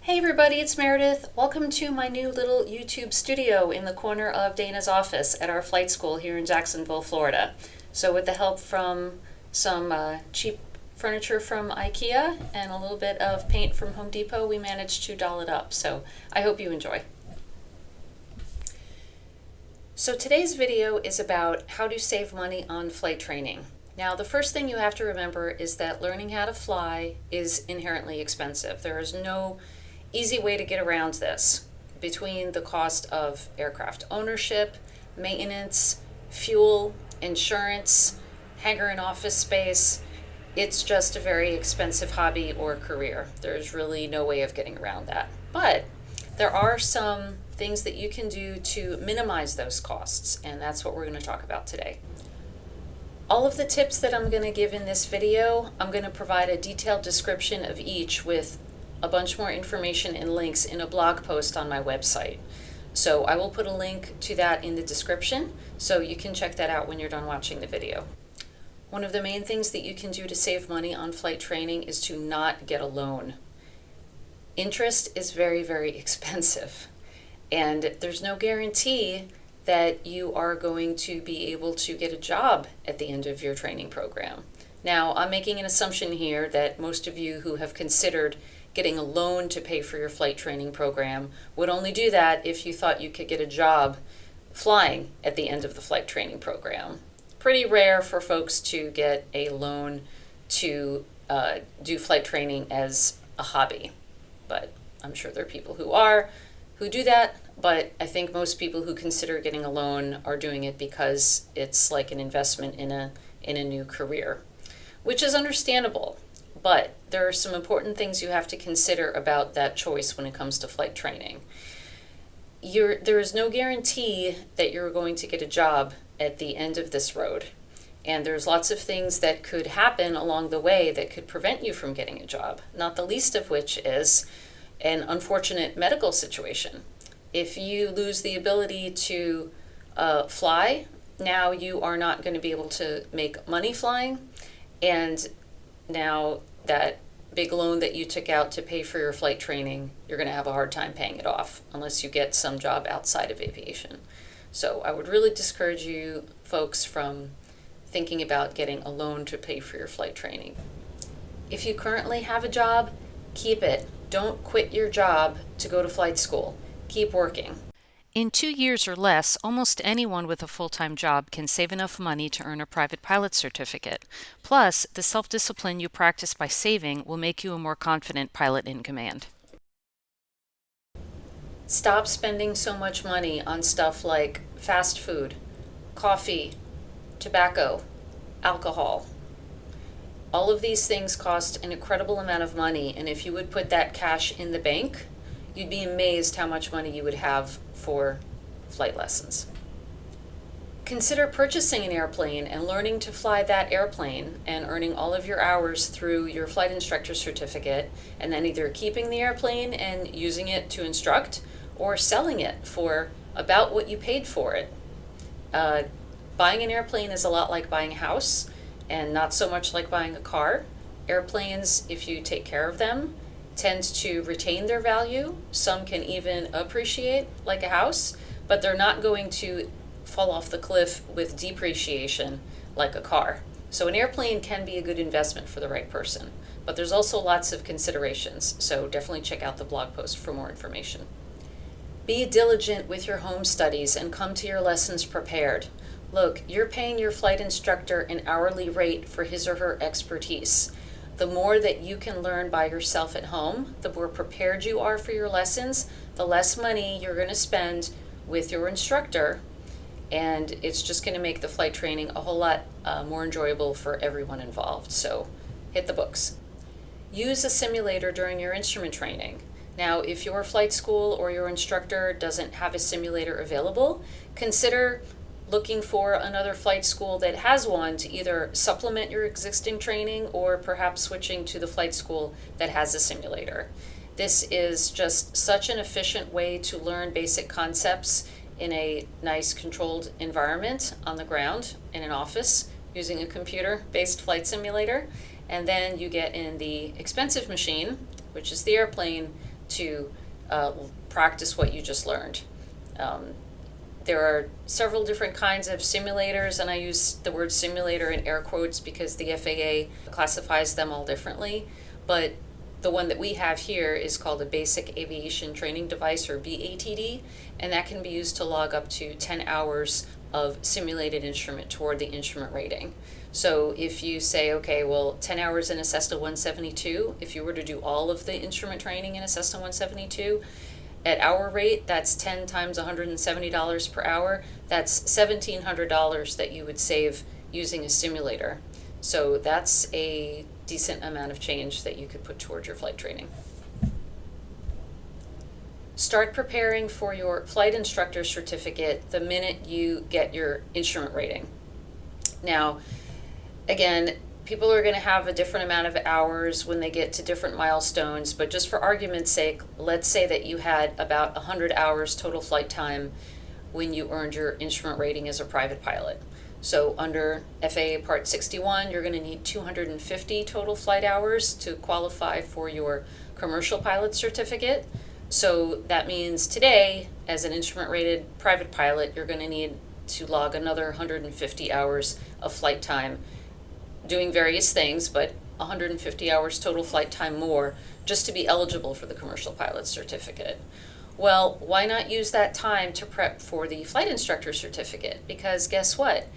Hey everybody, it's Meredith. Welcome to my new little YouTube studio in the corner of Dana's office at our flight school here in Jacksonville, Florida. So with the help from some cheap furniture from IKEA and a little bit of paint from Home Depot, we managed to doll it up. So I hope you enjoy. So today's video is about how to save money on flight training. Now, the first thing you have to remember is that learning how to fly is inherently expensive. There is no easy way to get around this. Between the cost of aircraft ownership, maintenance, fuel, insurance, hangar and office space, it's just a very expensive hobby or career. There's really no way of getting around that. But there are some things that you can do to minimize those costs, and that's what we're going to talk about today. All of the tips that I'm going to give in this video, I'm going to provide a detailed description of each with a bunch more information and links in a blog post on my website. So I will put a link to that in the description so you can check that out when you're done watching the video. One of the main things that you can do to save money on flight training is to not get a loan. Interest is very, very expensive, and there's no guarantee that you are going to be able to get a job at the end of your training program. Now, I'm making an assumption here that most of you who have considered getting a loan to pay for your flight training program would only do that if you thought you could get a job flying at the end of the flight training program. Pretty rare for folks to get a loan to do flight training as a hobby, but I'm sure there are people who do that. But I think most people who consider getting a loan are doing it because it's like an investment in a new career, which is understandable. But there are some important things you have to consider about that choice when it comes to flight training. There is no guarantee that you're going to get a job at the end of this road. And there's lots of things that could happen along the way that could prevent you from getting a job, not the least of which is an unfortunate medical situation. If you lose the ability to fly, now you are not going to be able to make money flying, and now that big loan that you took out to pay for your flight training, you're going to have a hard time paying it off unless you get some job outside of aviation. So I would really discourage you folks from thinking about getting a loan to pay for your flight training. If you currently have a job, keep it. Don't quit your job to go to flight school. Keep working. In 2 years or less, almost anyone with a full-time job can save enough money to earn a private pilot certificate. Plus, the self-discipline you practice by saving will make you a more confident pilot in command. Stop spending so much money on stuff like fast food, coffee, tobacco, alcohol. All of these things cost an incredible amount of money, and if you would put that cash in the bank, you'd be amazed how much money you would have for flight lessons. Consider purchasing an airplane and learning to fly that airplane and earning all of your hours through your flight instructor certificate, and then either keeping the airplane and using it to instruct or selling it for about what you paid for it. Buying an airplane is a lot like buying a house and not so much like buying a car. Airplanes, if you take care of them, tends to retain their value. Some can even appreciate like a house, but they're not going to fall off the cliff with depreciation like a car. So an airplane can be a good investment for the right person, but there's also lots of considerations. So definitely check out the blog post for more information. Be diligent with your home studies and come to your lessons prepared. Look, you're paying your flight instructor an hourly rate for his or her expertise. The more that you can learn by yourself at home, the more prepared you are for your lessons, the less money you're going to spend with your instructor, and it's just going to make the flight training a whole lot more enjoyable for everyone involved. So hit the books. Use a simulator during your instrument training. Now, if your flight school or your instructor doesn't have a simulator available, consider looking for another flight school that has one to either supplement your existing training or perhaps switching to the flight school that has a simulator. This is just such an efficient way to learn basic concepts in a nice controlled environment on the ground in an office using a computer-based flight simulator. And then you get in the expensive machine, which is the airplane, to practice what you just learned. There are several different kinds of simulators, and I use the word simulator in air quotes because the FAA classifies them all differently. But the one that we have here is called a Basic Aviation Training Device, or BATD, and that can be used to log up to 10 hours of simulated instrument toward the instrument rating. So if you say, okay, well, 10 hours in a Cessna 172, if you were to do all of the instrument training in a Cessna 172, at our rate, that's 10 times $170 per hour. That's $1,700 that you would save using a simulator. So that's a decent amount of change that you could put towards your flight training. Start preparing for your flight instructor certificate the minute you get your instrument rating. Now, again, people are going to have a different amount of hours when they get to different milestones, but just for argument's sake, let's say that you had about 100 hours total flight time when you earned your instrument rating as a private pilot. So under FAA Part 61, you're going to need 250 total flight hours to qualify for your commercial pilot certificate. So that means today, as an instrument rated private pilot, you're going to need to log another 150 hours of flight time doing various things, but 150 hours total flight time more just to be eligible for the commercial pilot certificate. Well, why not use that time to prep for the flight instructor certificate? Because guess what?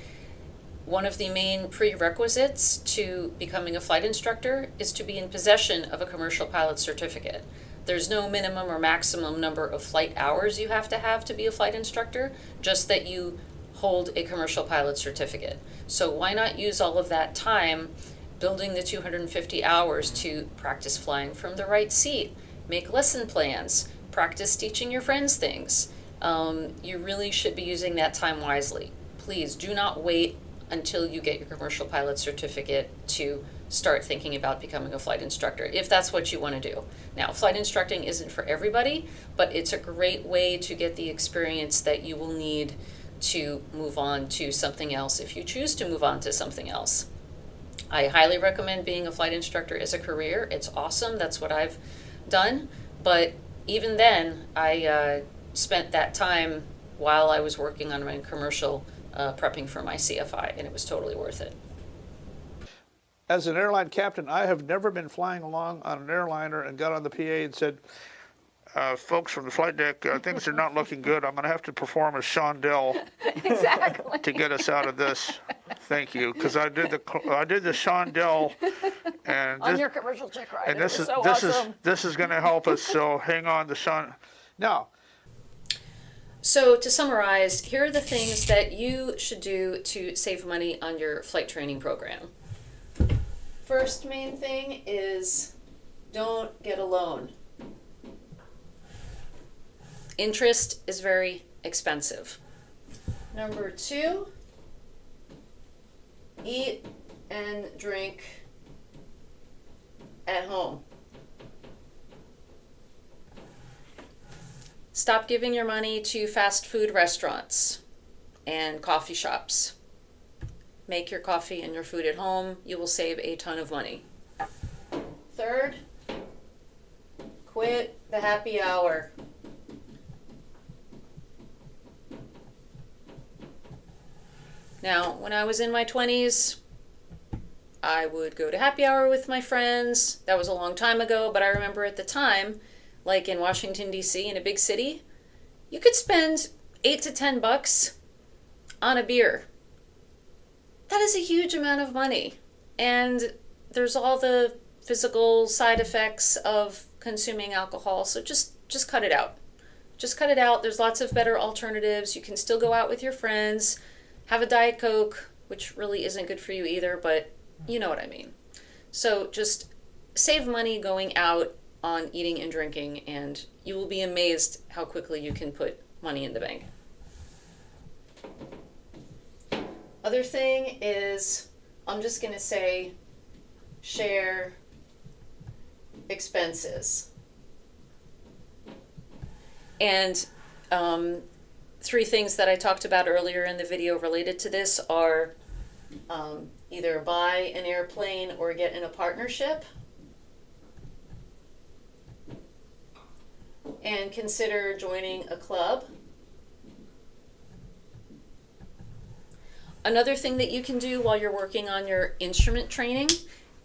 One of the main prerequisites to becoming a flight instructor is to be in possession of a commercial pilot certificate. There's no minimum or maximum number of flight hours you have to be a flight instructor, just that you hold a commercial pilot certificate. So why not use all of that time building the 250 hours to practice flying from the right seat, make lesson plans, practice teaching your friends things. You really should be using that time wisely. Please do not wait until you get your commercial pilot certificate to start thinking about becoming a flight instructor, if that's what you want to do. Now, flight instructing isn't for everybody, but it's a great way to get the experience that you will need to move on to something else if you choose to move on to something else. I highly recommend being a flight instructor as a career. It's awesome. That's what I've done. But even then, I spent that time while I was working on my commercial prepping for my CFI, and it was totally worth it. As an airline captain, I have never been flying along on an airliner and got on the PA and said, folks from the flight deck, things are not looking good. I'm going to have to perform a Shondell Exactly. to get us out of this. Thank you, because I did the Shondell, and On your commercial check ride, and it was so awesome. This is going to help us. So hang on to Shond. Now, so to summarize, here are the things that you should do to save money on your flight training program. First main thing is don't get a loan. Interest is very expensive. Number 2, eat and drink at home. Stop giving your money to fast food restaurants and coffee shops. Make your coffee and your food at home. You will save a ton of money. Third, quit the happy hour. Now, when I was in my 20s, I would go to happy hour with my friends. That was a long time ago, but I remember at the time, like in Washington, D.C., in a big city, you could spend $8 to $10 on a beer. That is a huge amount of money. And there's all the physical side effects of consuming alcohol, so just cut it out. Just cut it out. There's lots of better alternatives. You can still go out with your friends, have a Diet Coke, which really isn't good for you either, but you know what I mean. So just save money going out on eating and drinking, and you will be amazed how quickly you can put money in the bank. Other thing is, I'm just going to say, share expenses. And 3 things that I talked about earlier in the video related to this are either buy an airplane or get in a partnership, and consider joining a club. Another thing that you can do while you're working on your instrument training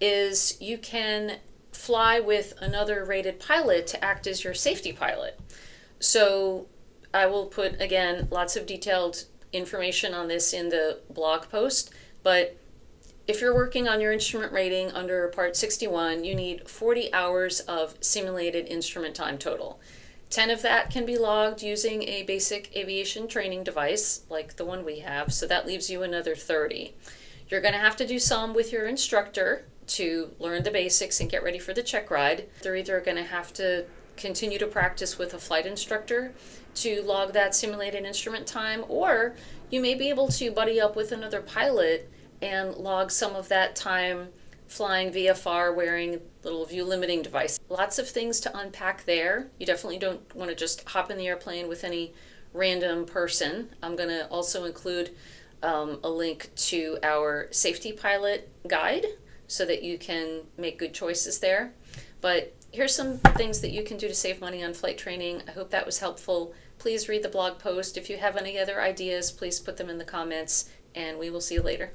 is you can fly with another rated pilot to act as your safety pilot. So I will put, again, lots of detailed information on this in the blog post, but if you're working on your instrument rating under Part 61, you need 40 hours of simulated instrument time total. 10 of that can be logged using a basic aviation training device like the one we have, so that leaves you another 30. You're going to have to do some with your instructor to learn the basics and get ready for the check ride. They're either going to have to continue to practice with a flight instructor to log that simulated instrument time, or you may be able to buddy up with another pilot and log some of that time flying VFR wearing little view limiting device. Lots of things to unpack there. You definitely don't want to just hop in the airplane with any random person. I'm going to also include a link to our safety pilot guide so that you can make good choices there. But here's some things that you can do to save money on flight training. I hope that was helpful. Please read the blog post. If you have any other ideas, please put them in the comments, and we will see you later.